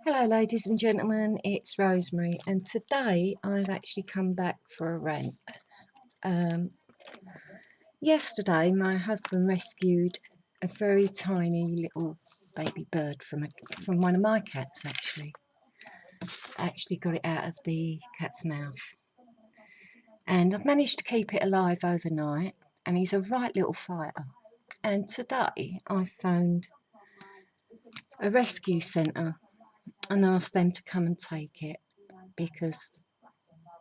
Hello ladies and gentlemen, it's Rosemary and today I've actually come back for a rant. Yesterday my husband rescued a very tiny little baby bird from one of my cats actually. Actually got it out of the cat's mouth. And I've managed to keep it alive overnight, and he's a right little fighter. And today I phoned a rescue centre and asked them to come and take it because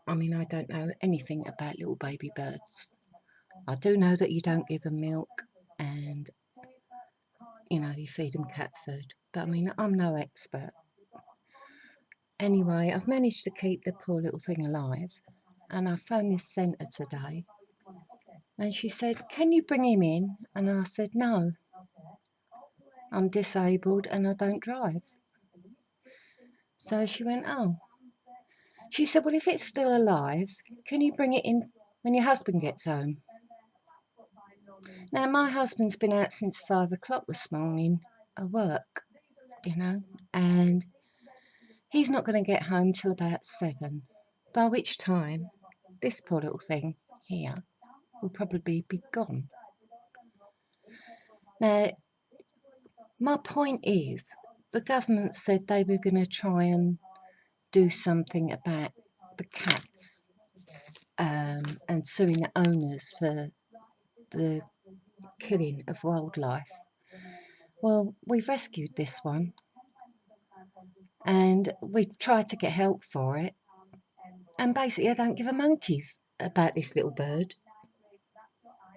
I don't know anything about little baby birds. I do know that you don't give them milk and, you feed them cat food. But I'm no expert. Anyway, I've managed to keep the poor little thing alive. And I phoned this centre today. And she said, "Can you bring him in?" And I said, "No, I'm disabled and I don't drive." So she went, "Oh." She said, "Well, if it's still alive, can you bring it in when your husband gets home?" Now, my husband's been out since 5 o'clock this morning at work, and he's not going to get home till about 7, by which time this poor little thing here will probably be gone. Now, my point is, the government said they were going to try and do something about the cats and suing the owners for the killing of wildlife. Well, we've rescued this one and we've tried to get help for it, and basically I don't give a monkey's about this little bird,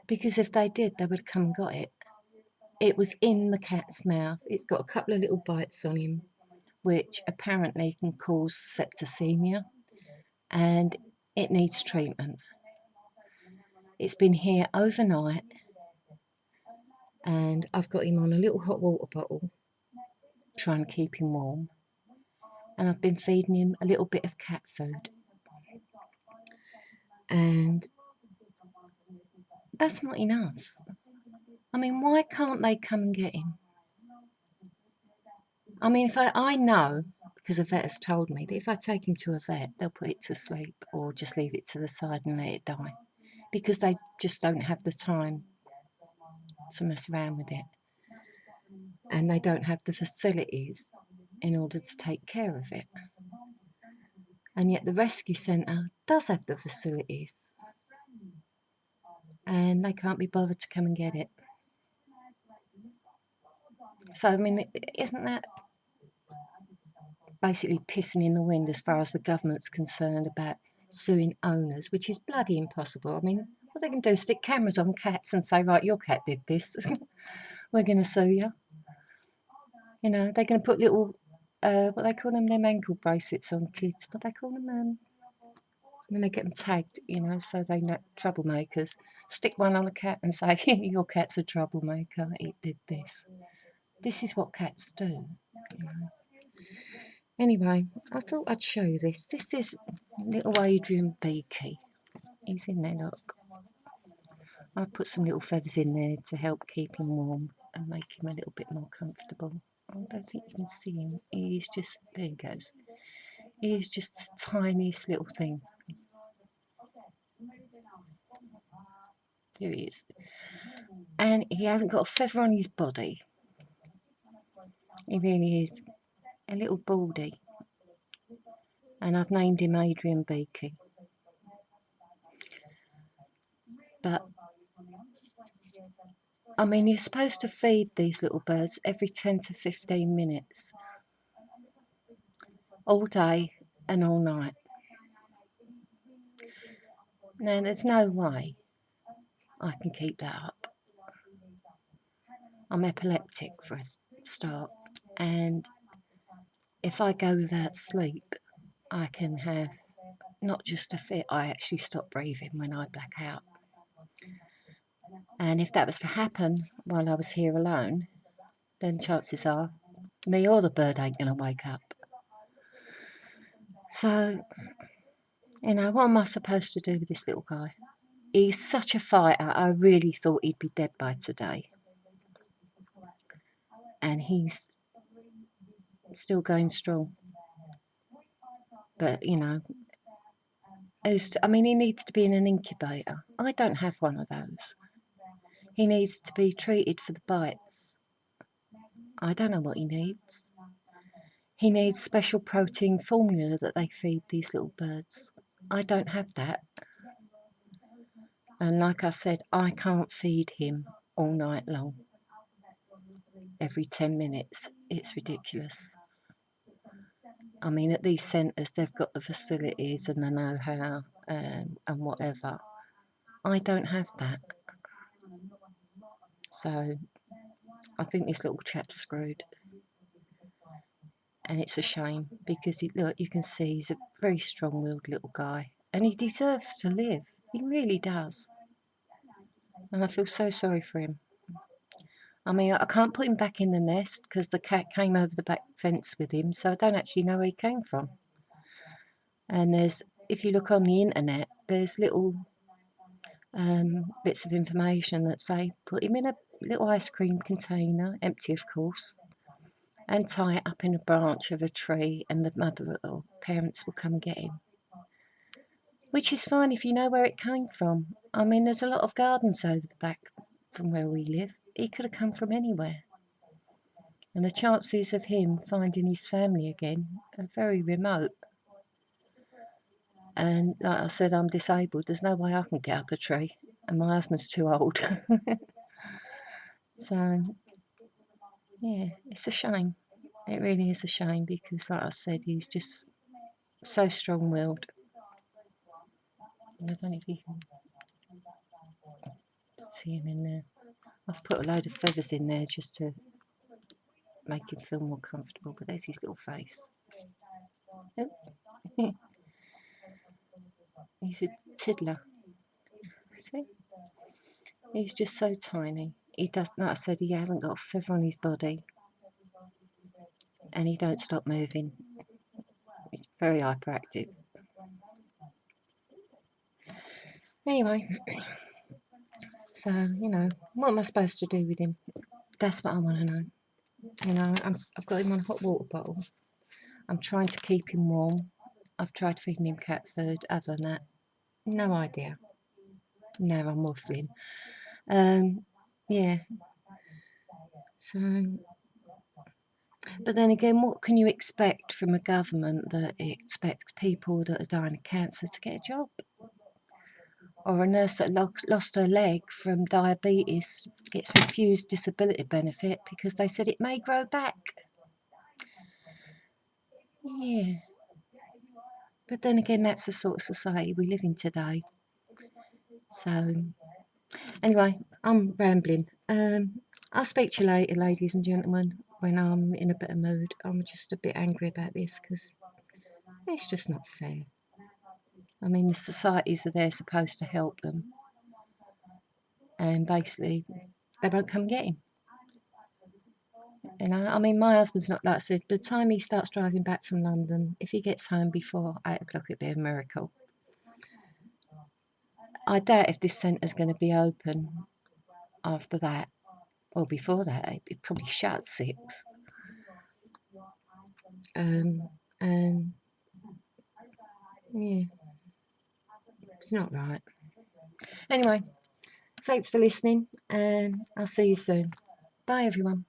because if they did they would have come and got it. It was in the cat's mouth. It's got a couple of little bites on him which apparently can cause septicemia, and it needs treatment. It's been here overnight and I've got him on a little hot water bottle trying to keep him warm, and I've been feeding him a little bit of cat food, and that's not enough. Why can't they come and get him? If I know, because a vet has told me that if I take him to a vet, they'll put it to sleep or just leave it to the side and let it die, because they just don't have the time to mess around with it, and they don't have the facilities in order to take care of it. And yet the rescue centre does have the facilities, and they can't be bothered to come and get it. So, isn't that basically pissing in the wind as far as the government's concerned about suing owners, which is bloody impossible? What they can do is stick cameras on cats and say, right, your cat did this. We're going to sue you. They're going to put little, what they call them ankle bracelets on kids. What they call them? When they get them tagged, so they know troublemakers. Stick one on a cat and say, your cat's a troublemaker, it did this. This is what cats do. Anyway, I thought I'd show you this. This is little Adrian Beaky. He's in there, look. I put some little feathers in there to help keep him warm and make him a little bit more comfortable. I don't think you can see him. He's just, there he goes. He's just the tiniest little thing. There he is. And he hasn't got a feather on his body. He really is a little baldy. And I've named him Adrian Beaky. But you're supposed to feed these little birds every 10 to 15 minutes, all day and all night. Now, there's no way I can keep that up. I'm epileptic for a start, and if I go without sleep, I can have not just a fit, I actually stop breathing when I black out. And if that was to happen while I was here alone, then chances are me or the bird ain't going to wake up. So, what am I supposed to do with this little guy? He's such a fighter. I really thought he'd be dead by today. And he's still going strong. But, you know, I mean, he needs to be in an incubator. I don't have one of those. He needs to be treated for the bites. I don't know what he needs. He needs special protein formula that they feed these little birds. I don't have that. And like I said, I can't feed him all night long. Every 10 minutes. It's ridiculous. I mean, at these centres, they've got the facilities and the know-how and whatever. I don't have that. So I think this little chap's screwed. And it's a shame because look, you can see he's a very strong-willed little guy. And he deserves to live. He really does. And I feel so sorry for him. I mean, I can't put him back in the nest because the cat came over the back fence with him, so I don't actually know where he came from. And if you look on the internet, there's little bits of information that say put him in a little ice cream container, empty of course, and tie it up in a branch of a tree, and the mother or parents will come get him. Which is fine if you know where it came from. I mean, there's a lot of gardens over the back from where we live. He could have come from anywhere. And the chances of him finding his family again are very remote. And like I said, I'm disabled. There's no way I can get up a tree. And my husband's too old. So, yeah, it's a shame. It really is a shame because, like I said, he's just so strong-willed. I don't know if you can see him in there. I've put a load of feathers in there just to make him feel more comfortable, but there's his little face. Oh. He's a tiddler. See? He's just so tiny. He does, like I said, he hasn't got a feather on his body, and he don't stop moving. He's very hyperactive. Anyway, so you know, what am I supposed to do with him? That's what I want to know. You know, I've got him on a hot water bottle. I'm trying to keep him warm. I've tried feeding him cat food. Other than that, no idea. No, I'm waffling. Yeah. So, but then again, what can you expect from a government that expects people that are dying of cancer to get a job? Or a nurse that lost her leg from diabetes gets refused disability benefit because they said it may grow back. Yeah. But then again, that's the sort of society we live in today. So, anyway, I'm rambling. I'll speak to you later, ladies and gentlemen, when I'm in a better mood. I'm just a bit angry about this because it's just not fair. I mean, the societies are there supposed to help them, and basically they won't come get him. You know, I mean, my husband's not, like I said, the time he starts driving back from London, if he gets home before 8 o'clock, it'd be a miracle. I doubt if this centre's going to be open after that, or before that. It'd probably shut at 6. And yeah, it's not right. Anyway, thanks for listening, and I'll see you soon. Bye, everyone.